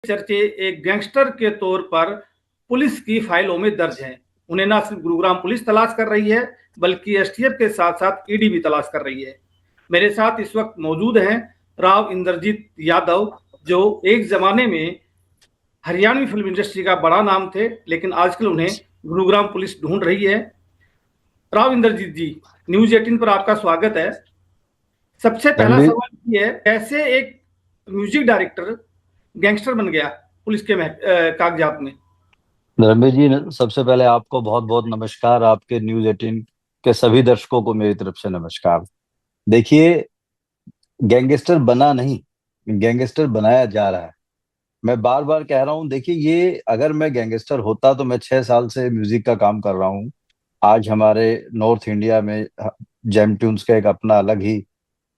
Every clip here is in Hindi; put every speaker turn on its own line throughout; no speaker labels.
चर्चे एक गैंगस्टर के तौर पर पुलिस की फाइलों में दर्ज हैं। उन्हें न सिर्फ गुरुग्राम पुलिस तलाश कर रही है, बल्कि एसटीएफ के साथ साथ ईडी भी तलाश कर रही है। मेरे साथ इस वक्त मौजूद हैं राव इंद्रजीत यादव, जो एक जमाने में हरियाणवी फिल्म इंडस्ट्री का बड़ा नाम थे, लेकिन आजकल उन्हें गुरुग्राम पुलिस ढूंढ रही है। राव इंद्रजीत जी, न्यूज 18 पर आपका स्वागत है। सबसे पहला
रणबीर
सवाल ये है, कैसे एक म्यूजिक डायरेक्टर गैंगस्टर बन गया पुलिस के कागजात में?
रणबीर जी, सबसे पहले आपको बहुत बहुत नमस्कार। आपके न्यूज 18 के सभी दर्शकों को मेरी तरफ से नमस्कार। देखिए, गैंगस्टर बना नहीं, गैंगस्टर बनाया जा रहा है। मैं बार बार कह रहा हूं, देखिए, ये अगर मैं गैंगस्टर होता तो मैं 6 साल से म्यूजिक का काम कर रहा हूं। आज हमारे नॉर्थ इंडिया में जैम ट्यून्स का एक अपना अलग ही,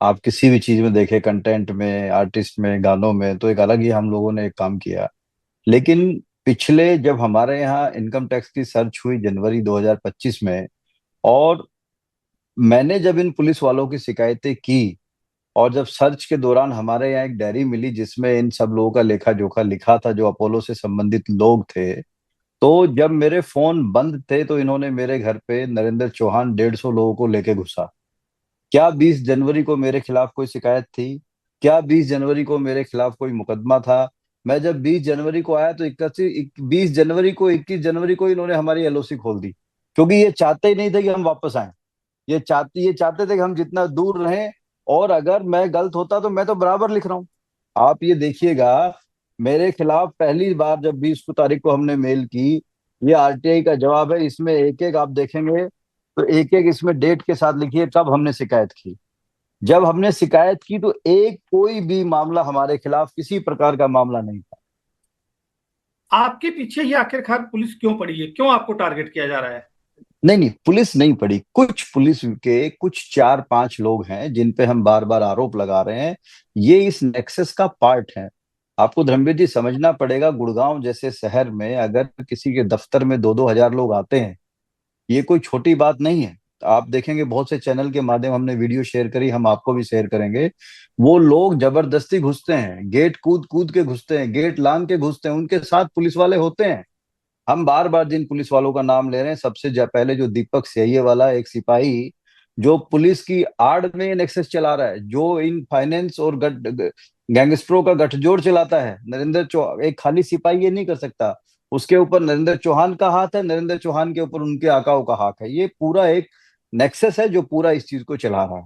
आप किसी भी चीज में देखे, कंटेंट में, आर्टिस्ट में, गानों में, तो एक अलग ही हम लोगों ने एक काम किया। लेकिन पिछले, जब हमारे यहाँ इनकम टैक्स की सर्च हुई जनवरी 2025 में, और मैंने जब इन पुलिस वालों की शिकायतें की, और जब सर्च के दौरान हमारे यहाँ एक डायरी मिली जिसमें इन सब लोगों का लेखा जोखा लिखा था, जो अपोलो से संबंधित लोग थे, तो जब मेरे फोन बंद थे तो इन्होंने मेरे घर पे नरेंद्र चौहान 150 लोगों को लेके घुसा। क्या 20 जनवरी को मेरे खिलाफ कोई शिकायत थी? क्या 20 जनवरी को मेरे खिलाफ कोई मुकदमा था? मैं जब 20 जनवरी को आया तो 20 जनवरी को, 21 जनवरी को इन्होंने हमारी एलओसी खोल दी, क्योंकि ये चाहते ही नहीं थे कि हम वापस आए। ये चाहते थे कि हम जितना दूर रहें। और अगर मैं गलत होता तो मैं तो बराबर लिख रहा हूँ। आप ये देखिएगा, मेरे खिलाफ पहली बार जब 20 को तारीख को हमने मेल की, ये आरटीआई का जवाब है, इसमें एक एक आप देखेंगे तो एक एक इसमें डेट के साथ लिखिए कब हमने शिकायत की। जब हमने शिकायत की तो एक कोई भी मामला हमारे खिलाफ, किसी प्रकार का मामला नहीं था।
आपके पीछे ये आखिरकार पुलिस क्यों पड़ी है? क्यों आपको टारगेट किया जा रहा है?
नहीं नहीं, पुलिस नहीं पड़ी। कुछ पुलिस के कुछ 4-5 लोग हैं जिन पे हम बार बार आरोप लगा रहे हैं, ये इस नेक्सस का पार्ट है। आपको धर्मवीर जी समझना पड़ेगा, गुड़गांव जैसे शहर में अगर किसी के दफ्तर में 2-2 हजार लोग आते हैं, ये कोई छोटी बात नहीं है। आप देखेंगे बहुत से चैनल के माध्यम हमने वीडियो शेयर करी, हम आपको भी शेयर करेंगे। वो लोग जबरदस्ती घुसते हैं, गेट कूद कूद के घुसते हैं, गेट लांग के घुसते हैं, उनके साथ पुलिस वाले होते हैं। हम बार बार जिन पुलिस वालों का नाम ले रहे हैं, सबसे पहले जो दीपक सियाये वाला एक सिपाही, जो पुलिस की आड़ में नेक्सस चला रहा है, जो इन फाइनेंस और गैंगस्टरों का गठजोड़ चलाता है, एक खाली सिपाही ये नहीं कर सकता। उसके ऊपर नरेंद्र चौहान का हाथ है, नरेंद्र चौहान के ऊपर उनके आकाओं का हाथ है। ये पूरा एक नेक्सस है जो पूरा इस चीज को चला रहा है।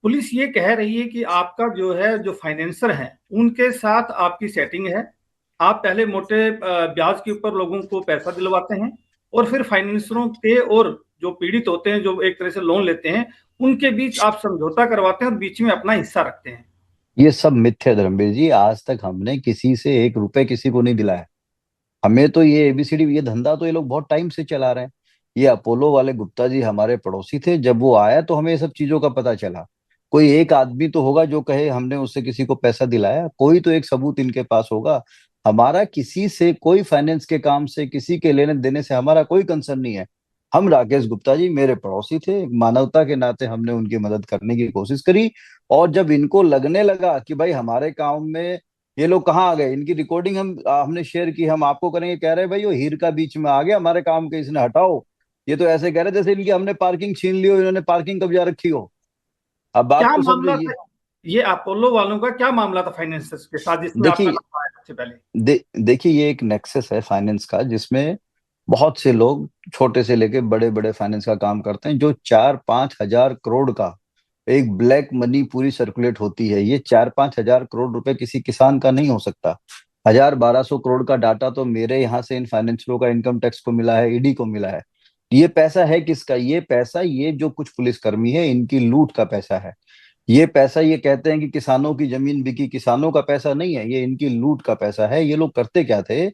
पुलिस ये कह रही है कि आपका जो है, जो फाइनेंसर हैं, उनके साथ आपकी सेटिंग है। आप पहले मोटे ब्याज के ऊपर लोगों को पैसा दिलवाते हैं, और फिर फाइनेंसरों के और जो पीड़ित होते हैं, जो एक तरह से लोन लेते हैं, उनके बीच आप समझौता करवाते हैं और बीच में अपना हिस्सा रखते हैं।
ये सब मिथ्या है धर्मवीर जी। आज तक हमने किसी से 1 रुपए किसी को नहीं दिलाया। हमें तो ये एबीसीडी, ये धंधा तो ये लोग बहुत टाइम से चला रहे हैं। ये अपोलो वाले गुप्ता जी हमारे पड़ोसी थे, जब वो आया तो हमें ये सब चीजों का पता चला। कोई एक आदमी तो होगा जो कहे हमने उससे किसी को पैसा दिलाया, कोई तो एक सबूत इनके पास होगा। हमारा किसी से कोई फाइनेंस के काम से, किसी के लेने देने से हमारा कोई कंसर्न नहीं है। हम, राकेश गुप्ता जी मेरे पड़ोसी थे, मानवता के नाते हमने उनकी मदद करने की कोशिश करी। और जब इनको लगने लगा कि भाई हमारे काम में ये लोग कहाँ आ गए, इनकी रिकॉर्डिंग हमने शेयर की, हम आपको करेंगे, कह रहे भाई वो हीर का बीच में आ गया हमारे काम के, इसने हटाओ। ये तो ऐसे कह रहे जैसे इनकी हमने पार्किंग छीन ली हो, इन्होंने पार्किंग कब्जा रखी हो। अब बात
क्या
तो
मामला
समझिए।
था? ये अपोलो वालों का क्या मामला था फाइनेंसर्स के साथ, जिसमें आपका
देखिए,
नाम आया सबसे पहले?
देखिए, ये एक नेक्सस है फाइनेंस का, जिसमें बहुत से लोग छोटे से लेके बड़े बड़े फाइनेंस का काम करते हैं। जो 4-5 हजार करोड़ का एक ब्लैक मनी पूरी सर्कुलेट होती है, ये 4-5 हजार करोड़ रुपए किसी किसान का नहीं हो सकता। 1,000-1,200 करोड़ का डाटा तो मेरे यहाँ से इन फाइनेंशियलों का इनकम टैक्स को मिला है, ईडी को मिला है। ये पैसा है किसका? ये पैसा, ये जो कुछ पुलिसकर्मी है, इनकी लूट का पैसा है। ये पैसा, ये कहते हैं कि किसानों की जमीन बिकी, किसानों का पैसा नहीं है, ये इनकी लूट का पैसा है। ये लोग करते क्या थे,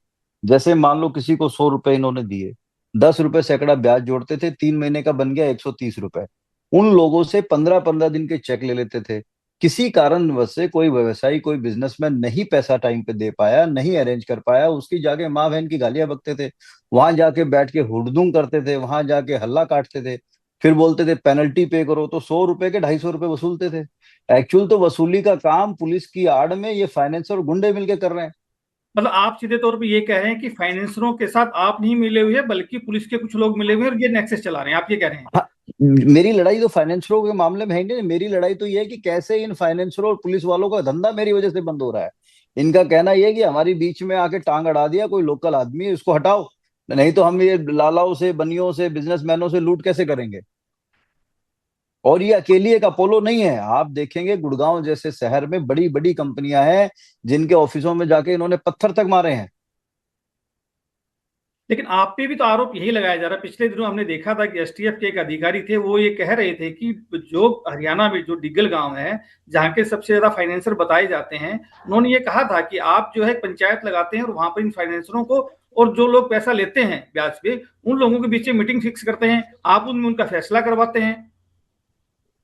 जैसे मान लो किसी को 100 रुपए इन्होंने दिए, 10 रुपए सैकड़ा ब्याज जोड़ते थे, 3 महीने का बन गया 130 रुपए। उन लोगों से 15-15 दिन के चेक ले लेते थे। किसी कारणवश से कोई व्यवसायी, कोई बिजनेसमैन नहीं पैसा टाइम पे दे पाया, नहीं अरेंज कर पाया, उसकी जाके माँ बहन की गालियां बकते थे, वहां जाके बैठ के हुड़दुंग करते थे, वहां जाके हल्ला काटते थे। फिर बोलते थे पेनल्टी पे करो, तो 100 रुपए के 250 रुपए वसूलते थे। एक्चुअल तो वसूली का काम पुलिस की आड़ में ये फाइनेंसर और गुंडे मिलके कर रहे हैं।
मतलब आप सीधे तौर पे ये कह रहे हैं कि फाइनेंसरों के साथ आप नहीं मिले हुए हैं, बल्कि पुलिस के कुछ लोग मिले हुए हैं और ये नेक्सस चला रहे हैं, आप ये कह रहे हैं?
हाँ, मेरी लड़ाई तो फाइनेंसरों के मामले में है नहीं, मेरी लड़ाई तो ये है कि कैसे इन फाइनेंसरों और पुलिस वालों का धंधा मेरी वजह से बंद हो रहा है। इनका कहना यह है कि हमारी बीच में आके टांग अड़ा दिया कोई लोकल आदमी है, उसको हटाओ, नहीं तो हम ये लालाओं से, बनियों से, बिजनेसमैनों से लूट कैसे करेंगे। और ये अकेली एक अपोलो नहीं है, आप देखेंगे गुड़गांव जैसे शहर में बड़ी बड़ी कंपनियां हैं जिनके ऑफिसों में जाके इन्होंने पत्थर तक मारे हैं।
लेकिन आप पे भी तो आरोप यही लगाया जा रहा है। पिछले दिनों हमने देखा था कि एसटीएफ के एक अधिकारी थे, वो ये कह रहे थे कि जो हरियाणा में जो डिग्गल गांव है, जहाँ के सबसे ज्यादा फाइनेंसर बताए जाते हैं, उन्होंने ये कहा था कि आप जो है पंचायत लगाते हैं और वहां पर इन फाइनेंसरों को और जो लोग पैसा लेते हैं ब्याज पे, उन लोगों के बीच में मीटिंग फिक्स करते हैं, आप उनमें उनका फैसला करवाते हैं।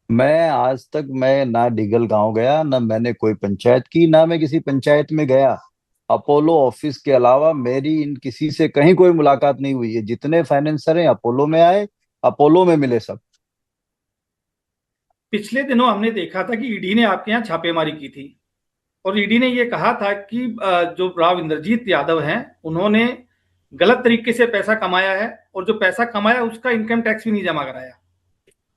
मैं आज तक मैं ना डिगल गांव गया, ना मैंने कोई पंचायत की, ना मैं किसी पंचायत में गया। अपोलो ऑफिस के अलावा मेरी इन किसी से कहीं कोई मुलाकात नहीं हुई है। जितने फाइनेंसर हैं अपोलो में आए, अपोलो में मिले सब।
पिछले दिनों हमने देखा था कि ईडी ने आपके यहाँ छापेमारी की थी और ईडी ने ये कहा था कि जो राव इंद्रजीत यादव हैं, उन्होंने गलत तरीके से पैसा कमाया है और जो पैसा कमाया उसका इनकम टैक्स भी नहीं जमा कराया।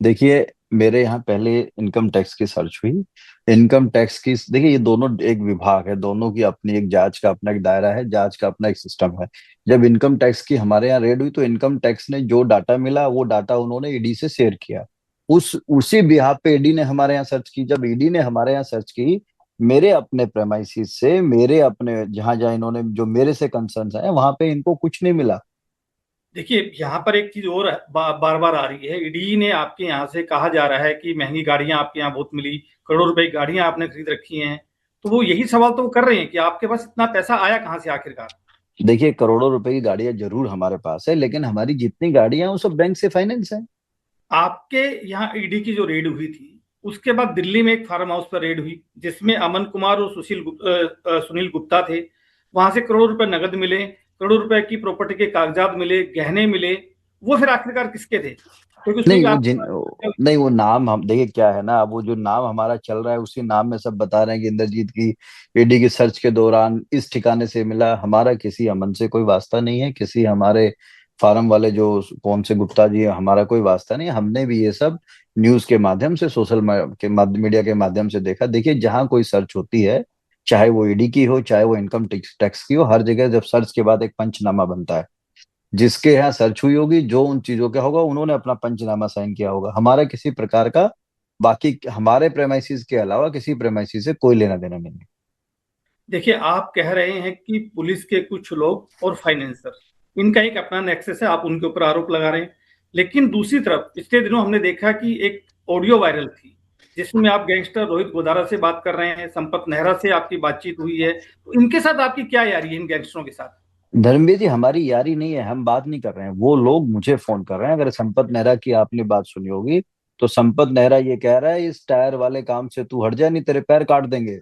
देखिए, मेरे यहाँ पहले इनकम टैक्स की सर्च हुई। इनकम टैक्स की, देखिए ये दोनों एक विभाग है, दोनों की अपनी एक जांच का अपना एक दायरा है, जांच का अपना एक सिस्टम है। जब इनकम टैक्स की हमारे यहाँ रेड हुई तो इनकम टैक्स ने जो डाटा मिला वो डाटा उन्होंने ईडी से शेयर किया। उसी बिहाफ पे ईडी ने हमारे यहाँ सर्च की। जब ईडी ने हमारे यहाँ सर्च की, मेरे अपने प्रेमाइसिस से, मेरे अपने जहां जहां इन्होंने जो मेरे से कंसर्न है वहां पे इनको कुछ नहीं मिला।
देखिए, यहाँ पर एक चीज और बार बार आ रही है। ईडी ने आपके यहाँ से कहा जा रहा है कि महंगी गाड़ियां आपके यहाँ बहुत मिली, करोड़ों रुपए की गाड़ियां आपने खरीद रखी हैं। तो वो यही सवाल तो वो कर रहे हैं कि आपके पास इतना पैसा आया कहाँ से आखिरकार।
देखिए, करोड़ों रुपए की गाड़ियां जरूर हमारे पास है, लेकिन हमारी जितनी गाड़ियां हैं वो सब बैंक से फाइनेंस है।
आपके यहाँ ईडी की जो रेड हुई थी, उसके बाद दिल्ली में एक फार्म हाउस पर रेड हुई जिसमें अमन कुमार और सुनील गुप्ता थे। वहां से करोड़ों रुपए नगद मिले, करोड़ों रुपए की प्रॉपर्टी के कागजात मिले, गहने मिले। वो फिर आखिरकार किसके थे? क्योंकि उसमें
नहीं
भी
वो
आपके
जिन
पास।
नहीं वो नाम, हम देखिए क्या है ना, अब वो जो नाम हमारा चल रहा है उसी नाम में सब बता रहे हैं कि इंद्रजीत की ईडी की सर्च के दौरान इस ठिकाने से मिला। हमारा किसी अमन से कोई वास्ता नहीं है, किसी हमारे फार्म वाले जो कौन से गुप्ता जी है, हमारा कोई वास्ता नहीं है। हमने भी ये सब न्यूज के माध्यम से, सोशल मीडिया के माध्यम से देखा। देखिए, जहां कोई सर्च होती है, चाहे वो ईडी की हो, चाहे वो इनकम टैक्स की हो, हर जगह जब सर्च के बाद एक पंचनामा बनता है। जिसके यहाँ सर्च हुई होगी, जो उन चीजों का होगा, उन्होंने अपना पंचनामा साइन किया होगा। हमारा किसी प्रकार का, बाकी हमारे प्रेमाइसिस के अलावा किसी प्रेमाइसिस से कोई लेना देना नहीं है।
देखिए, आप कह रहे हैं कि पुलिस के कुछ लोग और फाइनेंसर, इनका एक अपना नेक्सस है, आप उनके ऊपर आरोप लगा रहे हैं। लेकिन दूसरी तरफ पिछले दिनों हमने देखा कि एक ऑडियो वायरल थी जिसमें आप गैंगस्टर रोहित गोदारा से बात कर रहे हैं, संपत नेहरा से आपकी बातचीत हुई है। तो इनके साथ आपकी क्या यारी है, इन गैंगस्टरों के साथ?
धर्मवीर जी, हमारी यारी नहीं है, हम बात नहीं कर रहे हैं, वो लोग मुझे फोन कर रहे हैं। अगर संपत नेहरा की आपने बात सुनी होगी तो संपत नेहरा ये कह रहा है, इस टायर वाले काम से तू हट जा, नहीं तेरे पैर काट देंगे।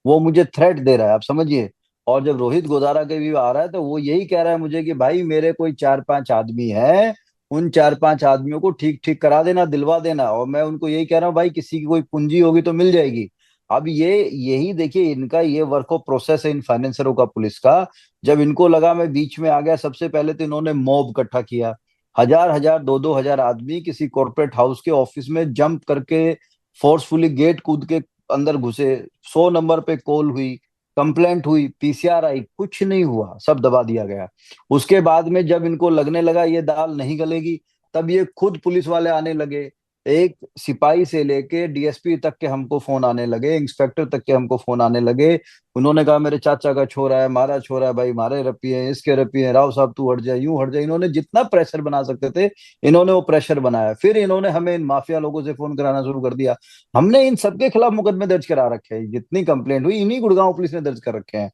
वो मुझे थ्रेट दे रहा है, आप समझिए। और जब रोहित गोदारा के भी आ रहा है तो वो यही कह रहा है मुझे कि भाई मेरे कोई 4-5 आदमी हैं, उन 4-5 आदमियों को ठीक ठीक करा देना, दिलवा देना। और मैं उनको यही कह रहा हूँ भाई, किसी की कोई पूंजी होगी तो मिल जाएगी। अब ये यही देखिए, इनका ये वर्क ऑफ प्रोसेस है इन फाइनेंसरों का, पुलिस का। जब इनको लगा मैं बीच में आ गया, सबसे पहले तो इन्होंने मॉब इकट्ठा किया। हजार हजार, 2-2 हजार आदमी किसी कॉर्पोरेट हाउस के ऑफिस में जंप करके, फोर्सफुली गेट कूद के अंदर घुसे। 100 नंबर पे कॉल हुई, कंप्लेंट हुई, पीसीआर आई, कुछ नहीं हुआ, सब दबा दिया गया। उसके बाद में जब इनको लगने लगा ये दाल नहीं गलेगी, तब ये खुद पुलिस वाले आने लगे। एक सिपाही से लेके डीएसपी तक के हमको फोन आने लगे, इंस्पेक्टर तक के हमको फोन आने लगे। उन्होंने कहा मेरे चाचा का छोरा है, मारा छोरा है, भाई मारे रपिए, इसके रपिए, राव साहब तू हट जाए, यूं हट जाए। इन्होंने जितना प्रेशर बना सकते थे, इन्होंने वो प्रेशर बनाया। फिर इन्होंने हमें इन माफिया लोगों से फोन कराना शुरू कर दिया। हमने इन सबके खिलाफ मुकदमे दर्ज करा रखे हैं, जितनी कंप्लेंट हुई इन्हीं गुड़गांव पुलिस ने दर्ज कर रखे हैं।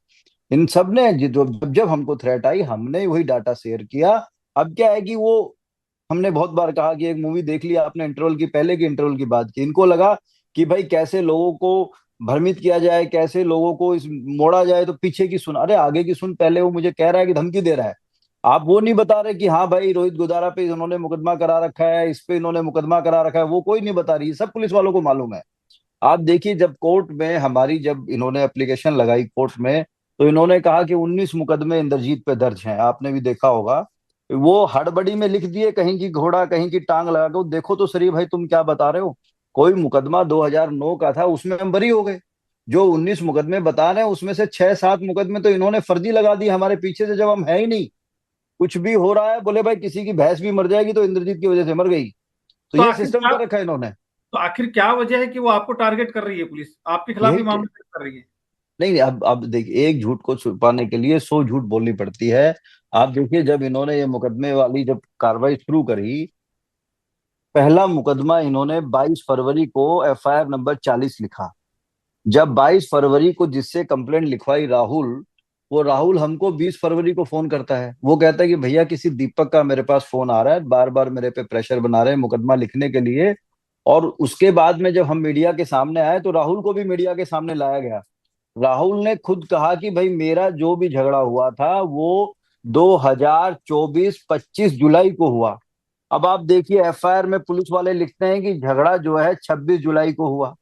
इन सब ने जब जब हमको थ्रेट आई, हमने वही डाटा शेयर किया। अब क्या है कि वो, हमने बहुत बार कहा कि एक मूवी देख लिया आपने इंटरवल की, पहले की इंटरवल की बात की, इनको लगा कि भाई कैसे लोगों को भ्रमित किया जाए, कैसे लोगों को इस मोड़ा जाए। तो पीछे की सुन, अरे आगे की सुन। पहले वो मुझे कह रहा है कि धमकी दे रहा है, आप वो नहीं बता रहे कि हाँ भाई रोहित गोदारा पे इन्होंने मुकदमा करा रखा है, इस पे इन्होंने मुकदमा करा रखा है, वो कोई नहीं बता रही, सब पुलिस वालों को मालूम है। आप देखिए, जब कोर्ट में हमारी, जब इन्होंने एप्लीकेशन लगाई कोर्ट में, तो इन्होंने कहा कि 19 मुकदमे इंद्रजीत पे दर्ज हैं। आपने भी देखा होगा, वो हड़बड़ी में लिख दिए, कहीं की घोड़ा कहीं की टांग लगा के। देखो तो सही भाई, तुम क्या बता रहे हो? कोई मुकदमा 2009 का था, उसमें हम बरी हो गए। जो 19 मुकदमे बता रहे हैं उसमें से 6-7 मुकदमे तो इन्होंने फर्जी लगा दिए हमारे पीछे से, जब हम है ही नहीं। कुछ भी हो रहा है, बोले भाई किसी की भैंस भी मर जाएगी तो इंद्रजीत की वजह से मर गई। तो
तो
ये
आखिर
सिस्टम
क्या
कर रखा है इन्होंने।
तो आखिर क्या वजह है कि वो आपको टारगेट कर रही है, पुलिस आपके खिलाफ ही
यही
मामला दर्ज कर रही है?
नहीं नहीं, अब देखिए, एक झूठ को छुपाने के लिए 100 झूठ बोलनी पड़ती है। आप देखिए, जब इन्होंने ये मुकदमे वाली जब कार्रवाई शुरू करी, पहला मुकदमा इन्होंने 22 फरवरी को एफआईआर नंबर 40 लिखा। जब 22 फरवरी को जिससे कंप्लेंट लिखवाई राहुल, वो राहुल हमको 20 फरवरी को फोन करता है। वो कहता है कि भैया किसी दीपक का मेरे पास फोन आ रहा है, बार बार मेरे पे प्रेशर बना रहे हैं मुकदमा लिखने के लिए। और उसके बाद में जब हम मीडिया के सामने आए तो राहुल को भी मीडिया के सामने लाया गया। राहुल ने खुद कहा कि भाई मेरा जो भी झगड़ा हुआ था वो 2024 25 जुलाई को हुआ। अब आप देखिए, एफआईआर में पुलिस वाले लिखते हैं कि झगड़ा जो है 26 जुलाई को हुआ।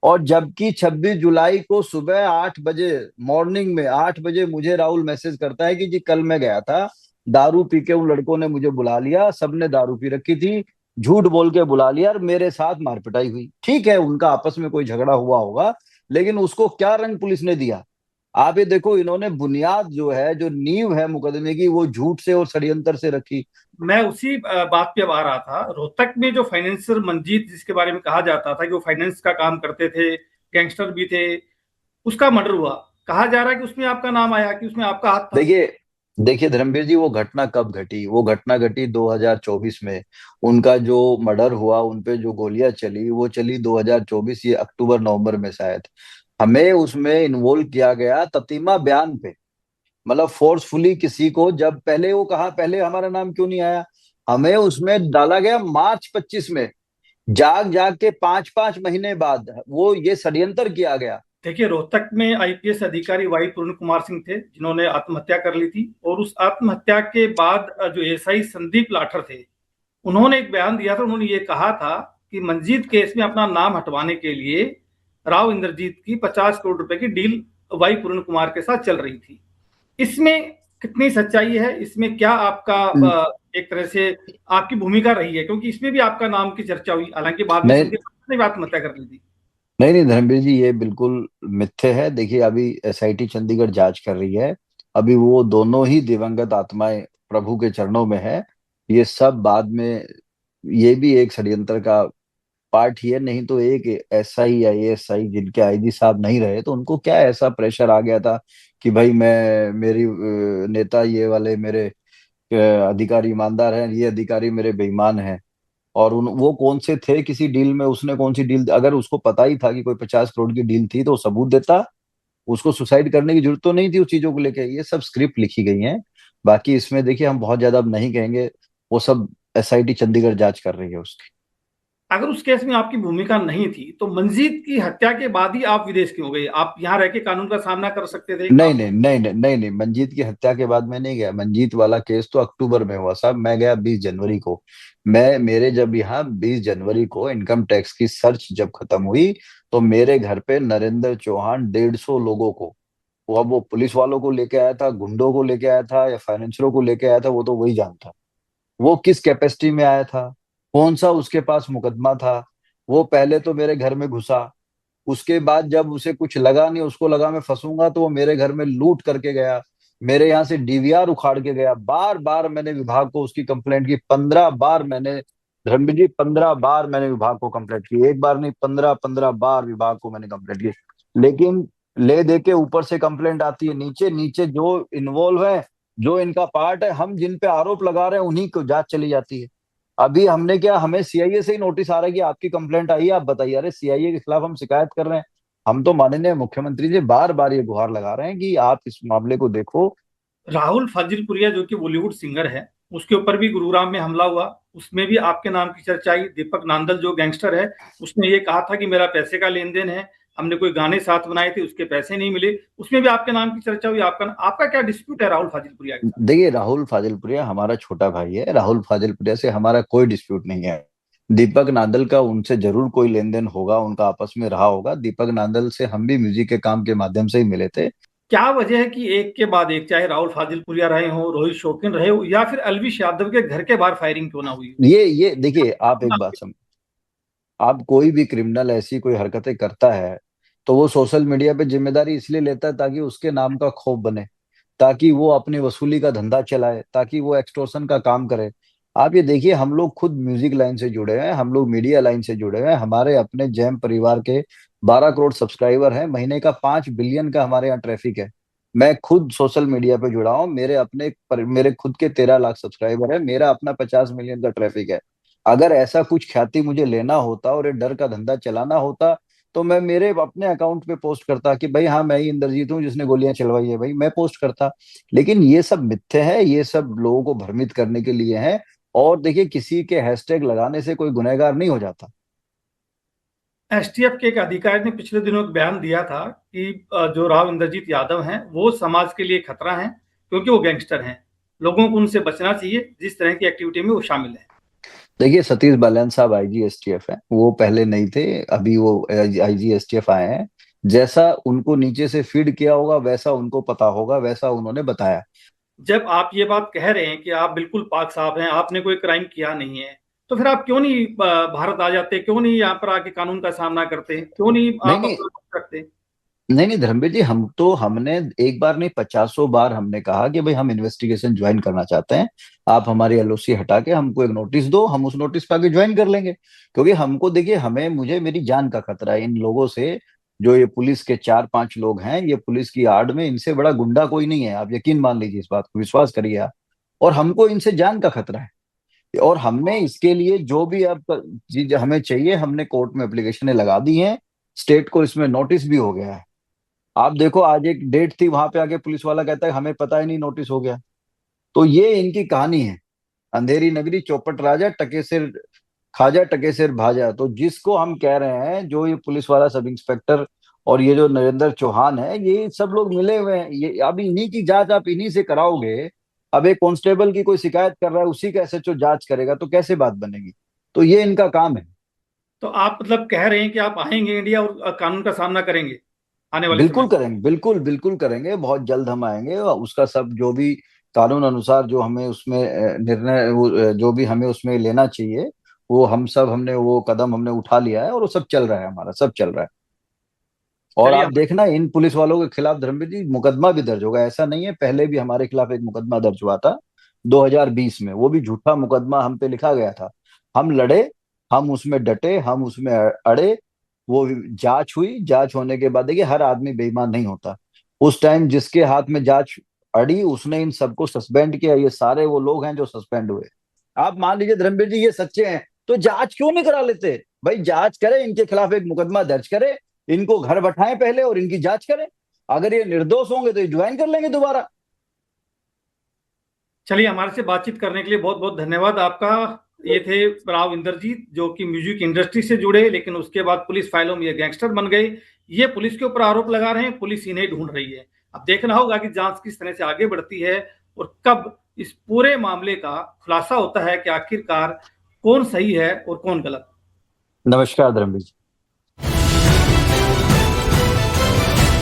और जबकि 26 जुलाई को सुबह 8 बजे, मॉर्निंग में 8 बजे मुझे राहुल मैसेज करता है कि जी कल मैं गया था, दारू पी के उन लड़कों ने मुझे बुला लिया, सबने दारू पी रखी थी, झूठ बोल के बुला लिया और मेरे साथ मारपिटाई हुई। ठीक है, उनका आपस में कोई झगड़ा हुआ होगा, लेकिन उसको क्या रंग पुलिस ने दिया? आप ये देखो, इन्होंने बुनियाद जो है, जो नींव है मुकदमे की, वो झूठ से और षड्यंत्र से रखी।
मैं उसी बात पे अब आ रहा था। रोहतक में जो फाइनेंसर मंजीत, जिसके बारे में कहा जाता था कि वो फाइनेंस का काम करते थे, गैंगस्टर भी थे, उसका मर्डर हुआ। कहा जा रहा है कि उसमें आपका नाम आया, कि उसमें आपका हाथ था।
देखिए देखिए धर्मवीर जी, वो घटना कब घटी? वो घटना घटी 2024 में। उनका जो मर्डर हुआ, उनपे जो गोलियां चली, वो चली 2024, ये अक्टूबर नवंबर में शायद। हमें उसमें इन्वॉल्व किया गया ततीमा बयान पे, मतलब फोर्सफुली किसी को। जब पहले वो कहा, पहले हमारा नाम क्यों नहीं आया? हमें उसमें डाला गया मार्च 25 में, जाग जाग के 5-5 महीने बाद वो ये षड्यंत्र किया गया।
देखिए, रोहतक में आईपीएस अधिकारी वाई पूर्ण कुमार सिंह थे, जिन्होंने आत्महत्या कर ली थी। और उस आत्महत्या के बाद जो एसआई संदीप लाठर थे, उन्होंने एक बयान दिया था। उन्होंने ये कहा था कि मंजीत केस में अपना नाम हटवाने के लिए राव इंद्रजीत की 50 करोड़ रुपए की डील वाई पूर्ण कुमार के साथ चल रही थी। इसमें कितनी सच्चाई है? इसमें क्या आपका एक तरह से आपकी भूमिका रही है? क्योंकि इसमें भी आपका नाम की चर्चा हुई, हालांकि बाद में
नहीं
संदीप ने भी आत्महत्या कर ली थी।
नहीं नहीं धर्मवीर जी, ये बिल्कुल मिथ्य है। देखिए, अभी एसआईटी चंडीगढ़ जांच कर रही है। अभी वो दोनों ही दिवंगत आत्माएं प्रभु के चरणों में है। ये सब बाद में, ये भी एक षड्यंत्र का पार्ट ही है। नहीं तो एक एसआई या एएसआई जिनके आईजी साहब नहीं रहे, तो उनको क्या ऐसा प्रेशर आ गया था कि भाई मैं, मेरी नेता ये वाले मेरे अधिकारी ईमानदार हैं, ये अधिकारी मेरे बेईमान हैं। और वो कौन से थे किसी डील में? उसने कौन सी डील? अगर उसको पता ही था कि कोई 50 करोड़ की डील थी तो वो सबूत देता। उसको सुसाइड करने की जरूरत तो नहीं थी उस चीजों को लेके। ये सब स्क्रिप्ट लिखी गई है। बाकी इसमें देखिए, हम बहुत ज्यादा अब नहीं कहेंगे। वो सब एसआईटी चंडीगढ़ जांच कर रही है उसकी।
अगर उस केस में आपकी भूमिका नहीं थी, तो मंजीत की हत्या के बाद ही आप विदेश क्यों गए? आप यहाँ रह के कानून का सामना कर सकते थे।
नहीं
आप
नहीं नहीं नहीं नहीं नहीं, मंजीत की हत्या के बाद मैं नहीं गया। मंजीत वाला केस तो अक्टूबर में हुआ साहब, मैं गया 20 जनवरी को। मेरे जब यहाँ 20 जनवरी को इनकम टैक्स की सर्च जब खत्म हुई, तो मेरे घर पे नरेंद्र चौहान 150 लोगों को, वो अब वो पुलिस वालों को लेके आया था, गुंडों को लेके आया था या फाइनेंसरों को लेके आया था, वो तो वही जानता। वो किस कैपेसिटी में आया था, कौन सा उसके पास मुकदमा था। वो पहले तो मेरे घर में घुसा, उसके बाद जब उसे कुछ लगा नहीं, उसको लगा मैं फंसूंगा, तो वो मेरे घर में लूट करके गया। मेरे यहाँ से डीवीआर उखाड़ के गया। बार बार मैंने विभाग को उसकी कंप्लेंट की, 15 बार मैंने, धर्मवीर जी 15 बार मैंने विभाग को कंप्लेंट की। एक बार नहीं, 15 15 बार विभाग को मैंने कंप्लेंट की। लेकिन ले दे के ऊपर से कंप्लेंट आती है, नीचे नीचे जो इन्वॉल्व है, जो इनका पार्ट है, हम जिन पे आरोप लगा रहे हैं, उन्हीं को जांच चली जाती है। अभी हमने क्या, हमें सीआईए से ही नोटिस आ रहा है कि आपकी कंप्लेंट आई है, आप बताइए। अरे सीआईए के खिलाफ हम शिकायत कर रहे हैं। हम तो माननीय मुख्यमंत्री जी बार बार ये गुहार लगा रहे हैं कि आप इस मामले को देखो।
राहुल फाजिलपुरिया, जो कि बॉलीवुड सिंगर है, उसके ऊपर भी गुरुग्राम में हमला हुआ। उसमें भी आपके नाम की चर्चा आई। दीपक नांदल जो गैंगस्टर है, उसने ये कहा था कि मेरा पैसे का लेन देन है, हमने कोई गाने साथ बनाए थे, उसके पैसे नहीं मिले। उसमें भी आपके नाम की चर्चा हुई। आपका आपका क्या डिस्प्यूट है राहुल फाजिलपुरिया के साथ?
देखिए, राहुल फाजिलपुरिया हमारा छोटा भाई है। राहुल फाजिलपुरिया से हमारा कोई डिस्प्यूट नहीं है। दीपक नांदल का उनसे जरूर कोई लेन देन होगा, उनका आपस में रहा होगा। दीपक नांदल से हम भी म्यूजिक के काम के माध्यम से ही मिले थे।
क्या वजह है कि एक के बाद एक, चाहे राहुल फाजिलपुरिया रहे हो, रोहित शौकीन रहे हो, या फिर अलविश यादव के घर के बाहर फायरिंग क्यों ना हुई
ये देखिए, आप
हो?
एक बात समझ, आप कोई भी क्रिमिनल ऐसी कोई हरकतें करता है तो वो सोशल मीडिया पे जिम्मेदारी इसलिए लेता है ताकि उसके नाम का खौफ बने, ताकि वो अपनी वसूली का धंधा चलाए, ताकि वो एक्सटॉर्शन का काम करे। आप ये देखिए, हम लोग खुद म्यूजिक लाइन से जुड़े हैं, हम लोग मीडिया लाइन से जुड़े हैं, हमारे अपने जैम परिवार के 12 करोड़ सब्सक्राइबर हैं, महीने का 5 बिलियन का हमारे यहाँ ट्रैफिक है। मैं खुद सोशल मीडिया पे जुड़ा हूँ, मेरे खुद के 13 लाख सब्सक्राइबर है, मेरा अपना 50 मिलियन का ट्रैफिक है। अगर ऐसा कुछ ख्याति मुझे लेना होता और ये डर का धंधा चलाना होता तो मैं मेरे अपने अकाउंट पे पोस्ट करता कि भाई हाँ, मैं ही इंद्रजीत हूँ जिसने गोलियां चलवाई है, भाई मैं पोस्ट करता। लेकिन ये सब मिथ्ये है, ये सब लोगों को भ्रमित करने के लिए है। और देखिए, किसी के हैशटैग लगाने से कोई गुनहगार नहीं हो जाता।
एसटीएफ के एक अधिकारी ने पिछले दिनों एक बयान दिया था कि जो राव इंद्रजीत यादव हैं वो समाज के लिए खतरा हैं, क्योंकि वो गैंगस्टर हैं। लोगों को उनसे बचना चाहिए, जिस तरह की एक्टिविटी में वो शामिल है।
देखिए, सतीश बालन साहब आईजी एसटीएफ है, वो पहले नहीं थे, अभी वो आईजी एसटीएफ आए हैं। जैसा उनको नीचे से फीड किया होगा वैसा उनको पता होगा, वैसा उन्होंने बताया।
जब आप ये बात कह रहे हैं कि आप बिल्कुल पाक साफ हैं, आपने कोई क्राइम किया नहीं है, तो फिर आप क्यों नहीं भारत आ जाते? क्यों नहीं यहाँ पर आके कानून का सामना करते? क्यों नहीं
नहीं
आप
नहीं,
अपना पक्ष रखते?
नहीं नहीं धर्मवीर जी, हमने एक बार नहीं 50 बार हमने कहा कि भाई हम इन्वेस्टिगेशन ज्वाइन करना चाहते हैं। आप हमारी एलओसी हटा के हमको एक नोटिस दो, हम उस नोटिस पे आगे ज्वाइन कर लेंगे। क्योंकि हमको देखिए, हमें मुझे मेरी जान का खतरा है इन लोगों से। जो ये पुलिस के 4-5 लोग हैं, ये पुलिस की आड़ में, इनसे बड़ा गुंडा कोई नहीं है, आप यकीन मान लीजिए, इस बात को विश्वास करिए आप। और हमको इनसे जान का खतरा है। और हमने इसके लिए जो भी अब चीज हमें चाहिए, हमने कोर्ट में एप्लीकेशनें लगा दी हैं। स्टेट को इसमें नोटिस भी हो गया है। आप देखो, आज एक डेट थी, वहां पे आके पुलिस वाला कहता है हमें पता ही नहीं, नोटिस हो गया। तो ये इनकी कहानी है, अंधेरी नगरी चौपट राजा, टके सिर खाजा, टके सिर भाजा। तो जिसको हम कह रहे हैं, जो ये पुलिस वाला सब इंस्पेक्टर और ये जो नरेंद्र चौहान है, ये सब लोग मिले हुए हैं। ये अब इन्हीं की जांच आप इन्हीं से कराओगे। अब एक कांस्टेबल की कोई शिकायत कर रहा है, उसी का एसएचओ जांच करेगा तो कैसे बात बनेगी? तो ये इनका काम है।
तो आप मतलब कह रहे हैं कि आप आएंगे इंडिया और कानून का सामना करेंगे आने वाले समय
बिल्कुल
में?
करेंगे, बिल्कुल बिल्कुल करेंगे, बहुत जल्द हम आएंगे और उसका सब जो भी कानून अनुसार जो हमें उसमें निर्णय, जो भी हमें उसमें लेना चाहिए, वो हम सब, हमने वो कदम हमने उठा लिया है और वो सब चल रहा है, हमारा सब चल रहा है। और
चलिए
आप देखना, इन पुलिस वालों के खिलाफ धर्मवीर जी मुकदमा भी दर्ज होगा, ऐसा नहीं है। पहले भी हमारे खिलाफ एक मुकदमा दर्ज हुआ था 2020 में, वो भी झूठा मुकदमा हम पे लिखा गया था। हम लड़े, हम उसमें डटे, हम उसमें अड़े। वो जांच हुई, जांच होने के बाद देखिए, हर आदमी बेईमान नहीं होता। उस टाइम जिसके हाथ में जांच अड़ी, उसने इन सबको सस्पेंड किया। ये सारे वो लोग हैं जो सस्पेंड हुए। आप मान लीजिए धर्मवीर जी ये सच्चे हैं, तो जांच क्यों नहीं करा लेते? भाई जांच करें, इनके खिलाफ एक मुकदमा दर्ज करें, इनको घर बैठाएं पहले और इनकी जांच करें। अगर ये निर्दोष होंगे तो ये ज्वाइन कर लेंगे दोबारा।
चलिए, हमारे से बातचीत करने के लिए बहुत बहुत धन्यवाद आपका। ये थे राव इंद्रजीत, जो कि म्यूजिक इंडस्ट्री से जुड़े, लेकिन उसके बाद पुलिस फाइलों में ये गैंगस्टर बन गए। ये पुलिस के ऊपर आरोप लगा रहे हैं, पुलिस इन्हें ढूंढ रही है। अब देखना होगा कि जांच किस तरह से आगे बढ़ती है और कब इस पूरे मामले का खुलासा होता है कि आखिरकार कौन सही है और कौन गलत।
नमस्कार धर्मवीर जी।